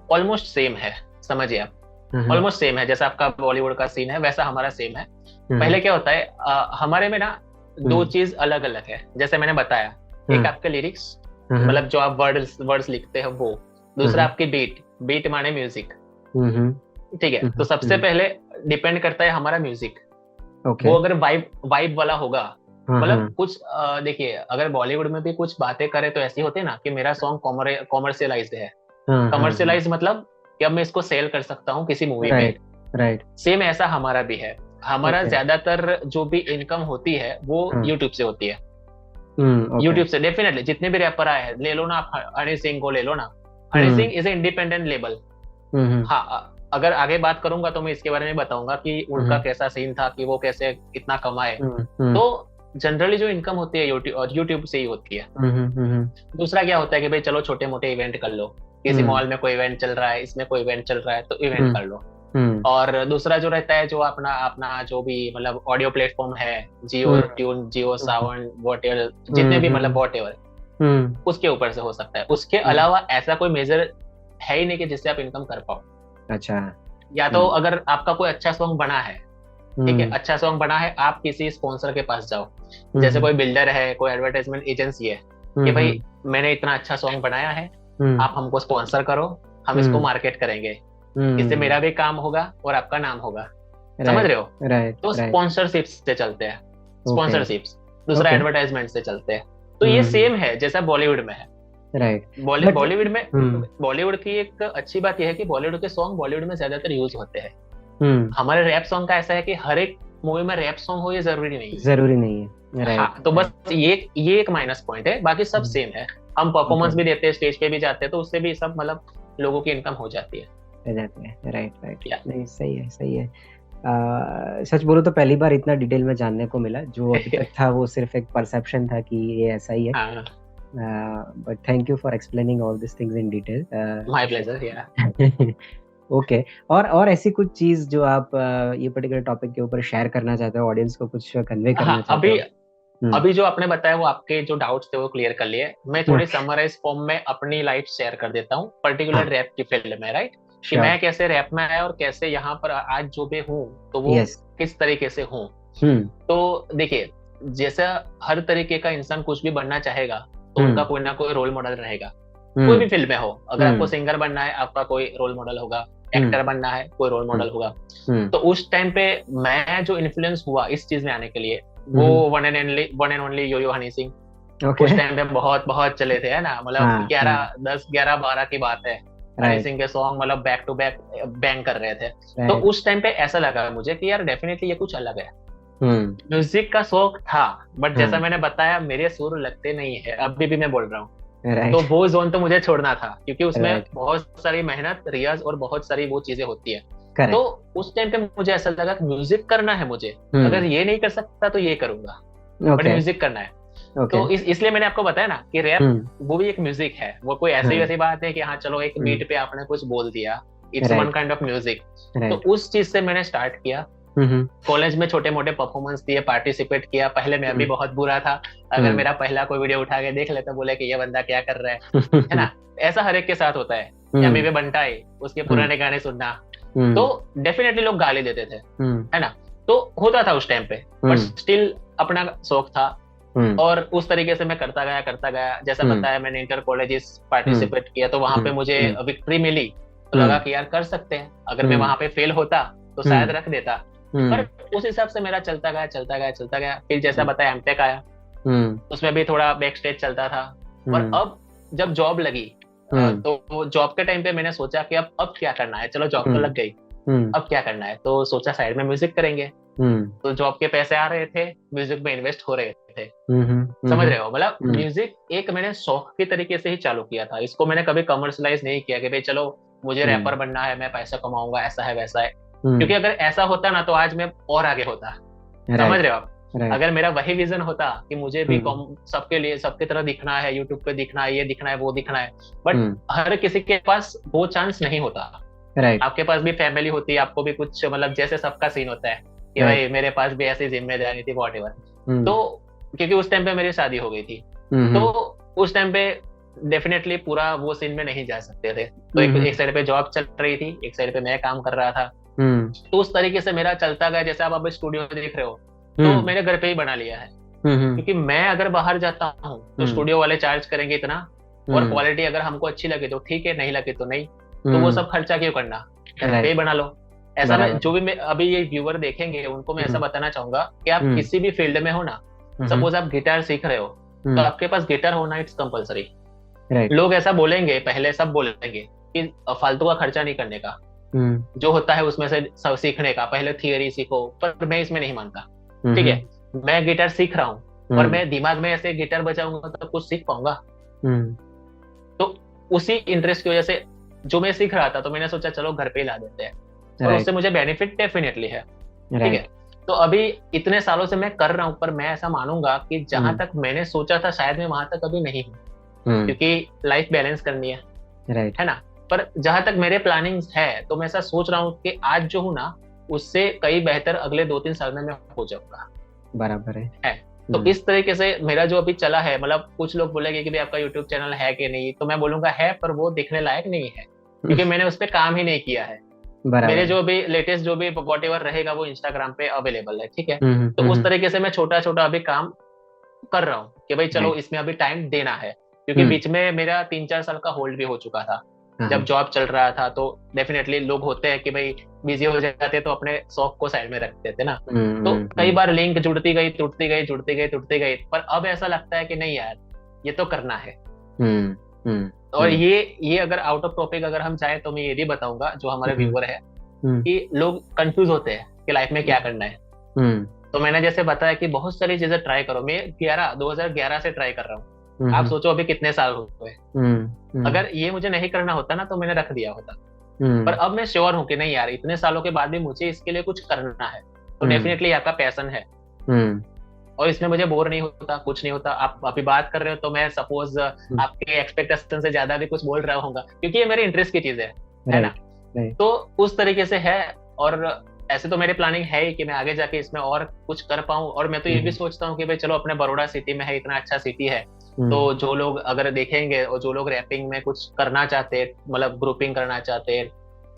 ऑलमोस्ट सेम है, समझिए आप, हम्म ऑलमोस्ट सेम है। जैसा आपका बॉलीवुड का सीन है वैसा हमारा सेम है। हम्म पहले क्या होता है, हमारे में ना दो हम्म चीज अलग अलग है, जैसे मैंने बताया। एक हम्म आपके लिरिक्स, हम्म मतलब जो आप वर्ड्स लिखते हैं वो। दूसरा हम्म आपकी बीट, बीट माने म्यूजिक। हम्म ठीक है, तो सबसे हम्म पहले डिपेंड करता है हमारा म्यूजिक। ओके। वो अगर वाइब वाइब वाला होगा, हाँ मतलब हाँ कुछ देखिए, अगर बॉलीवुड में भी कुछ बातें करें तो ऐसी होती है ना कि मेरा सॉन्ग कॉमर्शियलाइज्ड है। हाँ हाँ हाँ कमर्शियलाइज मतलब कि अब मैं इसको सेल कर सकता हूँ किसी मूवी में। राइट राइट सेम ऐसा हमारा भी है। हमारा ओके ज्यादातर जो भी इनकम होती है वो हाँ यूट्यूब से होती है। ओके यूट्यूब से डेफिनेटली जितने भी रैपर आए हैं, ले लो ना आप हनी सिंह को ले लो ना। Honey hmm Singh is a independent label. हम्म हाँ, अगर आगे बात करूंगा तो मैं इसके बारे में बताऊंगा कि उनका हम्म कैसा सीन था, कि वो कैसे इतना कमाए। हम्म तो जनरली जो इनकम होती है यूट्यूब से ही होती है। हम्म दूसरा क्या होता है कि भाई चलो छोटे मोटे इवेंट कर लो, किसी हम्म मॉल में कोई इवेंट चल रहा है, इसमें कोई इवेंट चल रहा है तो इवेंट हम्म कर लो। हम्म और दूसरा जो रहता है, जो अपना अपना जो भी मतलब ऑडियो प्लेटफॉर्म है, Jio hmm tune, Jio hmm Saavn, whatever, जितने भी मतलब हम्म वॉट एवर, हम्म उसके ऊपर से हो सकता है। उसके हम्म, अलावा ऐसा कोई मेजर है ही नहीं कि जिससे आप इनकम कर पाओ। अच्छा। या तो अगर आपका कोई अच्छा सॉन्ग बना है, ठीक है, हम्म अच्छा सॉन्ग बना है, आप किसी स्पॉन्सर के पास जाओ। जैसे हम्म कोई बिल्डर है, कोई एडवर्टाइजमेंट एजेंसी है, कि भाई हम्म मैंने इतना अच्छा सॉन्ग बनाया है, हम्म आप हमको स्पॉन्सर करो, हम इसको हम्म मार्केट करेंगे, इससे हम्म मेरा भी काम होगा और आपका नाम होगा। समझ राइट रहे हो? राइट तो राइट स्पॉन्सरशिप से चलते हैं, ओके स्पॉन्सरशिप्स। दूसरा ओके एडवर्टाइजमेंट से चलते हैं। तो ये हम्म सेम है जैसा बॉलीवुड में है। राइट बट बॉलीवुड में, हम्म बॉलीवुड की एक अच्छी बात यह है कि बॉलीवुड के सॉन्ग बॉलीवुड में ज्यादातर यूज होते हैं। हम्म हमारे रैप सॉन्ग का ऐसा है कि हर एक मूवी में रैप सॉन्ग हो ये जरूरी नहीं है। जरूरी नहीं है, राइट हाँ, तो बस राइट ये एक माइनस पॉइंट है, बाकी सब सेम है। हम ओके परफॉर्मेंस भी देते हैं, स्टेज पे भी जाते हैं, तो उससे भी सब मतलब लोगों की इनकम हो जाती है। रह जाते हैं, राइट राइट। या नहीं, सही है सही है। सच बोलो तो पहली बार इतना डिटेल में जानने को मिला, जो अभी तक था वो सिर्फ एक परसेप्शन था कि ये ऐसा ही है। हाँ, but thank you for explaining all this things in detail. My pleasure. या ओके। और ऐसी कुछ चीज जो आप ये पर्टिकुलर टॉपिक के ऊपर शेयर करना चाहते हो, ऑडियंस को कुछ कन्वे करना हाँ, चाहते अभी हो? हम्म अभी जो आपने बताया वो आपके जो डाउट्स थे वो क्लियर कर लिए। मैं हम्म, थोड़ी समराइज फॉर्म में अपनी लाइफ शेयर कर देता हूँ, पर्टिकुलर हाँ रैप की फील्ड में, राइट। कि श्योर। मैं कैसे रैप में आया और कैसे यहाँ पर आज जो भी हूँ, तो वो यस। किस तरीके से हूँ। हम्म तो देखिए, जैसा हर तरीके का इंसान कुछ भी बनना चाहेगा, तो उनका हम्म कोई ना कोई रोल मॉडल रहेगा। कोई हम्म भी फील्ड में हो, अगर आपको हम्म सिंगर बनना है, आपका कोई रोल मॉडल होगा। हम्म एक्टर बनना है, कोई रोल हम्म मॉडल होगा। हम्म तो उस टाइम पे मैं जो इन्फ्लुएंस हुआ इस चीज में आने के लिए, वो hmm, one and only yo yo Honey Singh. Okay. उस टाइम पे बहुत बहुत चले थे, है ना, मतलब हाँ हाँ 11 10 11 12 की बात है। हनी राइट सिंह के सॉन्ग मतलब बैक टू बैक बैंग कर रहे थे। तो राइट उस टाइम पे ऐसा लगा मुझे कि यार डेफिनेटली ये कुछ अलग है। हम्म म्यूजिक का शौक था, बट जैसा हाँ मैंने बताया मेरे सुर लगते नहीं है, अभी भी मैं बोल रहा हूँ। राइट तो वो जोन तो मुझे छोड़ना था, क्योंकि उसमें राइट बहुत सारी मेहनत, रियाज और बहुत सारी वो चीजें होती है। तो करेक्ट उस टाइम पे मुझे ऐसा लगा कि म्यूजिक करना है मुझे, अगर हम्म ये नहीं कर सकता तो ये करूंगा, बट ओके म्यूजिक करना है। ओके तो इसलिए मैंने आपको बताया ना कि रैप हम्म वो भी एक म्यूजिक है। वो कोई ऐसी हाँ वैसी बात है कि हाँ चलो एक हम्म बीट पे आपने कुछ बोल दिया, it's one right kind of music. तो राइट उस चीज से मैंने स्टार्ट किया। हम्म कॉलेज में छोटे मोटे परफॉर्मेंस दिए, पार्टिसिपेट किया। पहले मैं भी हम्म बहुत बुरा था, अगर हम्म मेरा पहला कोई वीडियो उठा के देख लेता, बोले कि ये बंदा क्या कर रहा है ना। ऐसा हर एक के साथ होता है। या हम्म मेरे बंटा है, उसके हम्म पुराने गाने सुनना, तो हम्म डेफिनेटली लोग गाली देते थे, हम्म है ना। तो होता था उस टाइम पे, बट हम्म स्टिल अपना शौक था। हम्म और उस तरीके से मैं करता गया करता गया। जैसा हम्म बताया, मैंने इंटर कॉलेजेस हम्म पार्टिसिपेट किया, तो वहां पे मुझे हम्म विक्ट्री मिली। तो लगा हम्म कि यार कर सकते हैं। अगर मैं हम्म वहां पे फेल होता तो शायद हम्म रख देता। पर हम्म उस हिसाब से मेरा चलता गया चलता गया चलता गया। फिर जैसा हम्म बताया एमटेक आया, हम्म उसमें भी थोड़ा बैक स्टेज चलता था। और हम्म अब जब जॉब लगी, हम्म तो जॉब के टाइम पे मैंने सोचा कि अब क्या करना है। चलो जॉब तो हम्म लग गई, हम्म अब क्या करना है, तो सोचा साइड में म्यूजिक करेंगे। हम्म तो जॉब के पैसे आ रहे थे, म्यूजिक में इन्वेस्ट हो रहे थे। हम्म समझ हम्म रहे हो, मतलब म्यूजिक एक मैंने शौक की तरीके से ही चालू किया था। इसको मैंने कभी कमर्शलाइज नहीं किया कि भाई चलो मुझे रैपर बनना है, मैं पैसा कमाऊंगा, ऐसा है वैसा है। क्योंकि अगर ऐसा होता ना तो आज मैं और आगे होता। समझ राइट रहे हो आप। राइट। अगर मेरा वही विजन होता कि मुझे भी सबके लिए सबके तरह दिखना है, यूट्यूब पे दिखना है, ये दिखना है, वो दिखना है, बट हर किसी के पास वो चांस नहीं होता। राइट। आपके पास भी फैमिली होती है, आपको भी कुछ मतलब जैसे सबका सीन होता है कि Right. भाई मेरे पास भी ऐसी जिम्मेदारी थी वॉट एवर। तो क्योंकि उस टाइम पे मेरी शादी हो गई थी, तो उस टाइम पे डेफिनेटली पूरा वो सीन में नहीं जा सकते थे। तो एक साइड पे जॉब चल रही थी, एक साइड पे मैं काम कर रहा था। तो उस तरीके से मेरा चलता गया। जैसे आप अब स्टूडियो देख रहे हो, तो मैंने घर पे ही बना लिया है, क्योंकि मैं अगर बाहर जाता हूँ तो स्टूडियो वाले चार्ज करेंगे इतना, और क्वालिटी अगर हमको अच्छी लगे तो ठीक है, नहीं लगे तो नहीं। तो वो सब खर्चा क्यों करना, घर पे ही बना लो। ऐसा मैं जो भी मैं अभी ये व्यूअर देखेंगे उनको मैं ऐसा बताना चाहूंगा कि आप किसी भी फील्ड में हो ना, सपोज आप गिटार सीख रहे हो, तो आपके पास गिटार होना इट्स कंपलसरी। लोग ऐसा बोलेंगे, पहले सब बोलेंगे कि फालतू का खर्चा नहीं करने का, जो होता है उसमें से सब सीखने का, पहले थियरी सीखो। पर मैं इसमें नहीं मानता। ठीक है, मैं गिटार सीख रहा हूँ और मैं दिमाग में ऐसे गिटार बजाऊंगा तो कुछ सीख पाऊंगा? तो उसी इंटरेस्ट की वजह से जो मैं सीख रहा था, तो मैंने सोचा चलो घर पे ही ला देते हैं, और उससे मुझे बेनिफिट डेफिनेटली है। ठीक है, तो अभी इतने सालों से मैं कर रहा हूँ, पर मैं ऐसा मानूंगा कि जहां तक मैंने सोचा था शायद मैं वहां तक अभी नहीं हूँ, क्योंकि लाइफ बैलेंस करनी है ना। पर जहां तक मेरे प्लानिंग्स है, तो मैं ऐसा सोच रहा हूँ कि आज जो हूँ ना, उससे कई बेहतर अगले 2-3 साल में मैं हो जाऊंगा। बराबर है। तो इस तरीके से मेरा जो अभी चला है, मतलब कुछ लोग बोलेंगे कि भाई आपका यूट्यूब चैनल है कि नहीं, तो मैं बोलूंगा है, पर वो दिखने लायक नहीं है, क्योंकि मैंने उस पर काम ही नहीं किया है। मेरे जो भी लेटेस्ट जो भी वॉट एवर रहेगा वो इंस्टाग्राम पे अवेलेबल है। ठीक है, तो उस तरीके से मैं छोटा छोटा अभी काम कर रहा हूँ कि भाई चलो इसमें अभी टाइम देना है, क्योंकि बीच में मेरा 3-4 साल का होल्ड भी हो चुका था। जब जॉब चल रहा था तो डेफिनेटली लोग होते हैं कि भाई बिजी हो जाते तो अपने शौक को साइड में रख देते ना। तो कई बार लिंक जुड़ती गई, टूटती गई, जुड़ती गई, टूटती गई, पर अब ऐसा लगता है कि नहीं यार, ये तो करना है। और ये अगर आउट ऑफ टॉपिक अगर हम चाहे, तो मैं ये भी बताऊंगा जो हमारे व्यूअर है, कि लोग कंफ्यूज होते हैं कि लाइफ में क्या करना है। तो मैंने जैसे बताया कि बहुत सारी चीजें ट्राई करो। मैं 2011 से ट्राई कर रहा हूँ। आप सोचो अभी कितने साल हो गए। अगर ये मुझे नहीं करना होता ना, तो मैंने रख दिया होता। पर अब मैं श्योर हूँ कि नहीं यार, इतने सालों के बाद भी मुझे इसके लिए कुछ करना है, तो डेफिनेटली आपका पैशन है, और इसमें मुझे बोर नहीं होता, कुछ नहीं होता। आप अभी बात कर रहे हो, तो मैं सपोज आपके एक्सपेक्टेशन से ज्यादा भी कुछ बोल रहा हूँ, क्योंकि ये मेरे इंटरेस्ट की चीज है ना। तो उस तरीके से है, और ऐसे तो मेरी प्लानिंग है ही कि मैं आगे जाके इसमें और कुछ कर पाऊं। और मैं तो ये भी सोचता हूँ कि भाई चलो अपने बड़ौदा सिटी में है, इतना अच्छा सिटी है, तो जो लोग अगर देखेंगे, और जो लोग रैपिंग में कुछ करना चाहते हैं, मतलब ग्रुपिंग करना चाहते हैं,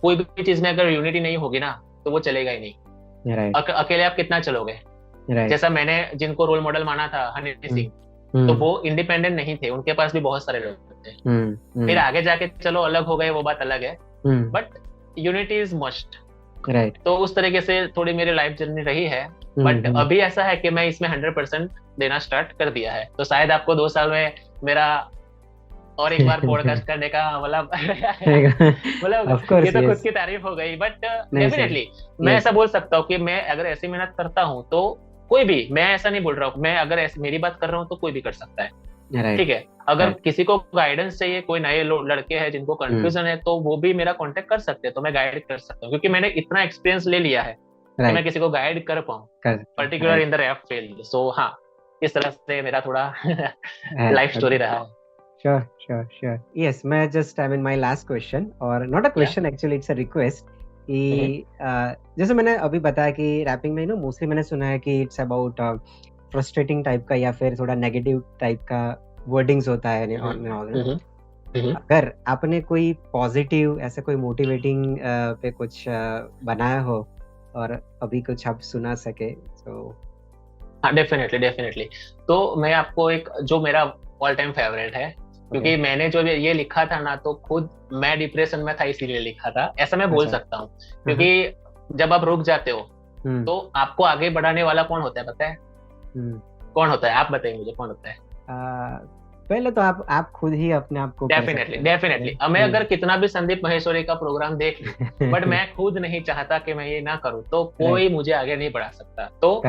कोई भी चीज में अगर यूनिटी नहीं होगी ना, तो वो चलेगा ही नहीं। अकेले आप कितना चलोगे? जैसा मैंने जिनको रोल मॉडल माना था, हनी सिंह, तो वो इंडिपेंडेंट नहीं थे, उनके पास भी बहुत सारे लोग थे। फिर आगे जाके चलो अलग हो गए, वो बात अलग है, बट यूनिटी इज मस्ट। तो उस तरीके से थोड़ी मेरी लाइफ जर्नी रही है। बट अभी ऐसा है कि मैं इसमें 100% देना स्टार्ट कर दिया है। तो शायद आपको 2 साल में मेरा और एक बार पॉडकास्ट करने का मतलब ये तो खुद की तारीफ हो गई, बट डेफिनेटली मैं ऐसा बोल सकता हूँ कि मैं अगर ऐसी मेहनत करता हूँ, तो कोई भी, मैं ऐसा नहीं बोल रहा हूँ, मैं अगर मेरी बात कर रहा हूँ तो कोई भी कर सकता है। ठीक है, अगर किसी को गाइडेंस चाहिए, कोई नए लड़के हैं जिनको कंफ्यूजन है, तो वो भी मेरा कांटेक्ट कर सकते हैं, तो मैं गाइड कर सकता हूँ, क्योंकि मैंने इतना एक्सपीरियंस ले लिया है कि मैं किसी को गाइड कर पाऊँ, particular in the rap field. So हाँ, इस तरह से मेरा थोड़ा लाइफ स्टोरी रहा है। Sure. Yes, मैं just I mean my last question, और not a question actually, it's a request कि जैसे मैंने अभी बताया कि रैपिंग में मोस्टली मैंने सुना है कि इट्स अबाउट फ्रस्ट्रेटिंग टाइप का या फिर थोड़ा नेगेटिव टाइप का वर्डिंग्स होता है। अगर आपने कोई पॉजिटिव ऐसे कोई मोटिवेटिंग पे कुछ बनाया हो और अभी कुछ आप सुना सके, तो हाँ, डेफिनेटली। तो मैं आपको एक जो मेरा ऑल टाइम फेवरेट है, क्योंकि मैंने जो ये लिखा था ना, तो खुद मैं डिप्रेशन में था, इसीलिए लिखा था, ऐसा मैं बोल सकता हूँ। क्योंकि जब आप रुक जाते हो, तो आपको आगे बढ़ाने वाला कौन होता है, पता है? कौन होता है? आप बताइए मुझे, कौन होता है? पहले तो आप खुद ही अपने आप को डेफिनेटली मैं अगर कितना भी संदीप महेश्वरी का प्रोग्राम देख लूं, बट मैं खुद नहीं चाहता कि मैं ये ना करूं, तो कोई मुझे आगे नहीं बढ़ा सकता। तो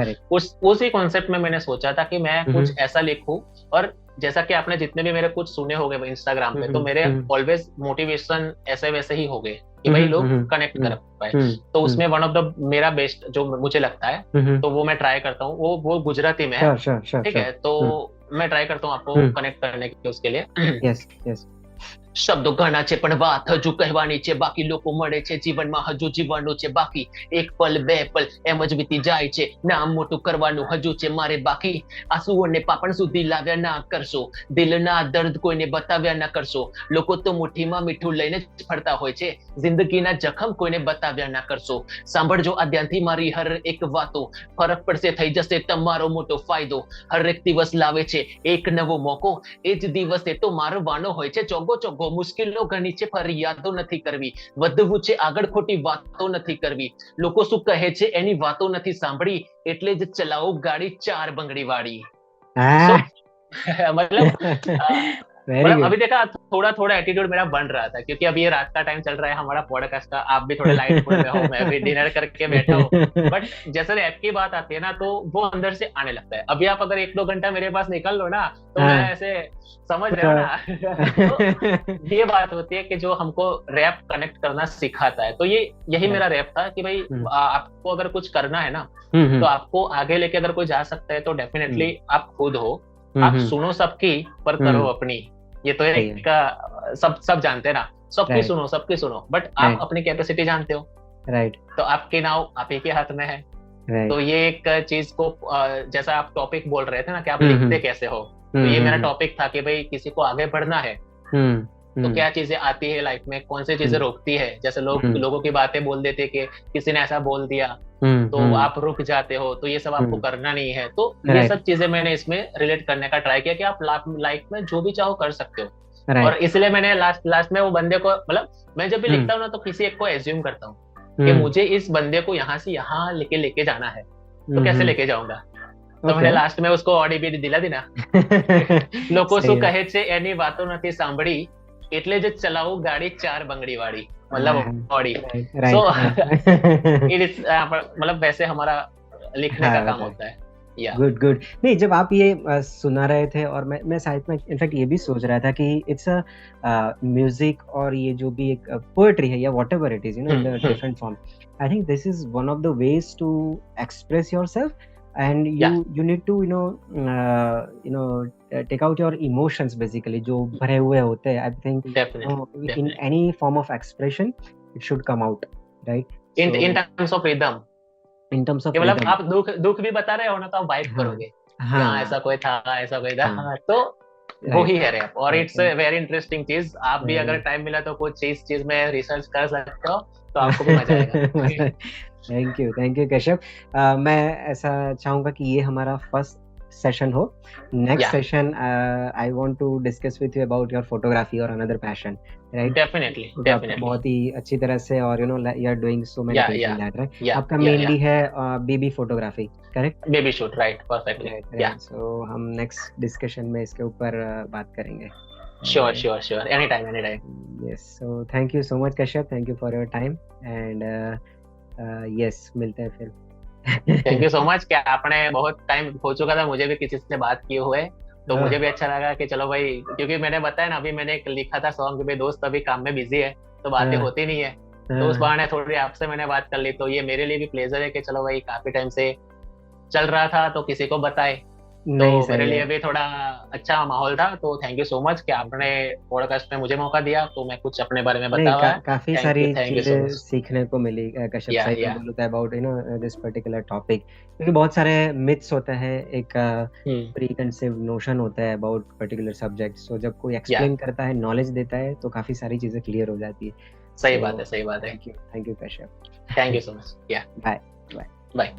उसी कॉन्सेप्ट में मैंने सोचा था कि मैं कुछ ऐसा लिखूं, और जैसा कि आपने जितने भी मेरे कुछ सुने होंगे इंस्टाग्राम पे, तो मेरे ऑलवेज मोटिवेशन ऐसे वैसे ही हो गए कि भाई लोग कनेक्ट कर पाए। तो उसमें वन ऑफ द मेरा बेस्ट जो मुझे लगता है, तो वो मैं ट्राई करता हूँ, वो गुजराती में है, ठीक है, तो मैं ट्राई करता हूँ आपको कनेक्ट करने के उसके लिए। Yes yes. શબ્દો ઘણા છે પણ વાત હજુ કહેવાની છે, બાકી લોકો મળે છે જીવનમાં હજુ જીવવાનું છે બાકી, એક પલ બે પલ એમ જ વીતી જાય છે, નામ મોટું કરવાનું હજુ છે મારે બાકી, આંસુઓને પાપણ સુધી લાવ્યા ના કરશો, દિલના દર્દ કોઈને બતાવ્યા ના કરશો, લોકો તો મુઠ્ઠીમાં મીઠું લઈને જ ફરતા હોય છે, જિંદગીના જખમ કોઈને બતાવ્યા ના કરશો, સાંભળજો આ ધ્યાનથી મારી હર એક વાતો, ફરક પડશે થઈ જશે તમારો મોટો ફાયદો, હરેક દિવસ લાવે છે એક નવો મોકો, એ જ દિવસે તો મારવાનો હોય છે ચોગો ચોગો, મુશ્કેલો ઘણી છે ફરિયાદો નથી કરવી, વધવું છે આગળ ખોટી વાતો નથી કરવી, લોકો શું કહે છે એની વાતો નથી સાંભળી, એટલે જ ચલાવો ગાડી 4 બંગડી વાળી। मतलब अभी देखा थोड़ा थोड़ा एटीट्यूड मेरा बन रहा था, क्योंकि अभी ये रात का टाइम चल रहा है हमारा पॉडकास्ट का, आप भी थोड़े लाइट मूड में हो, मैं भी डिनर करके बैठा हूँ, बट जैसे रैप की बात आती है ना तो वो अंदर से आने लगता है। अभी आप अगर 1-2 घंटा मेरे पास निकल लो ना तो मैं ऐसे समझ रहे हो ना तो ये बात होती है कि जो हमको रैप कनेक्ट करना सिखाता है, तो ये यही मेरा रैप था कि भाई आपको अगर कुछ करना है ना तो आपको आगे लेके अगर कोई जा सकता है तो डेफिनेटली आप खुद हो, आप सुनो सबकी पर करो अपनी, ये तो एक सब जानते हैं ना, सबकी सुनो सबकी सुनो, बट आप अपनी कैपेसिटी जानते हो, राइट, तो आपके नाव आप ही के हाथ में है। तो ये एक चीज को जैसा आप टॉपिक बोल रहे थे ना कि आप लिखते कैसे हो, तो ये मेरा टॉपिक था कि भाई किसी को आगे बढ़ना है तो क्या चीजें आती है लाइफ में, कौन सी चीजें रोकती है, जैसे लोगों की बातें बोल देते कि किसी ने ऐसा बोल दिया तो आप रुक जाते हो, तो ये सब आपको करना नहीं है। तो ये सब चीजें मैंने इसमें रिलेट करने का ट्राई किया कि आप लाइफ में जो भी चाहो कर सकते हो, और इसलिए मैंने लास्ट में वो बंदे को, मतलब मैं जब भी लिखता हूँ ना तो किसी एक को एज्यूम करता हूँ कि मुझे इस बंदे को यहाँ से यहाँ लेके जाना है, तो कैसे लेके जाऊंगा, तो मैंने लास्ट में उसको ऑडी भी दिला दी ना લોકો શું કહે છે એની વાતો નથી સાંભળી, એટલે જ ચલાવું ગાડી 4 બંગડી વાળી, मतलब ऑडी। सो इट इज मतलब वैसे हमारा लिखने का काम होता है। Good good. नहीं, जब आप ये सुना रहे थे और मैं साइड में इनफैक्ट ये भी सोच रहा था कि इट्स अ म्यूजिक और ये जो भी एक पोएट्री है या whatever it is, you know, in the different form, I think this is one of the ways to express yourself, and you need to take out your emotions basically जो भरे हुए होते हैं। I think in any form of expression it should come out, right? In terms of rhythm, मतलब आप दुख भी बता रहे हो ना तो आप वाइब करोगे, हाँ ऐसा कोई था ऐसा कोई था, तो वो ही है रैप। और इट्स वेरी इंटरेस्टिंग चीज, आप भी अगर टाइम मिला तो कुछ चीज में रिसर्च कर सकते हो तो आपको भी मजा आएगा। Thank you Kashyap. मैं ऐसा चाहूंगा कि ये हमारा फर्स्ट सेशन हो। Next session I want to discuss with you about your photography और अनदर पैशन, राइट? डेफिनेटली बहुत ही अच्छी तरह से, और you know you are doing so many things in that, right? आपका मेनली है baby photography, correct? Baby shoot, right, perfectly. So हम नेक्स्ट डिस्कशन में इसके ऊपर बात करेंगे। Sure. Anytime. Yes. So thank you so much, Kashyap. Thank you for your time. And yes, मिलते हैं फिर। Thank you so much. क्या आपने बहुत टाइम हो चुका था मुझे भी किसी से बात किए हुए, तो मुझे भी अच्छा लगा कि चलो भाई, क्योंकि मैंने बताया ना अभी मैंने एक लिखा था सॉन्ग कि भाई दोस्त अभी काम में बिजी है तो बातें होती नहीं है, तो उस बहाने थोड़ी आपसे मैंने बात कर ली, तो ये मेरे लिए भी प्लेजर है कि चलो भाई काफी टाइम से चल रहा था तो किसी को बताए, तो मेरे लिए भी थोड़ा अच्छा माहौल था। तो थैंक यू सो मच कि आपने पॉडकास्ट में मुझे मौका दिया, तो मैं कुछ अपने बारे में बताया। काफी सारी चीजें सीखने को मिली कश्यप भाई को बोलता है अबाउट दिस पर्टिकुलर टॉपिक, क्योंकि बहुत सारे मिथ्स होते हैं, एक प्री कंसेप्ट नोशन होता है अबाउट पर्टिकुलर सब्जेक्ट, सो जब कोई एक्सप्लेन करता है, नॉलेज देता है, तो काफी सारी चीजें क्लियर हो जाती है। सही बात है। Thank you Kashyap. Thank you so much. Bye.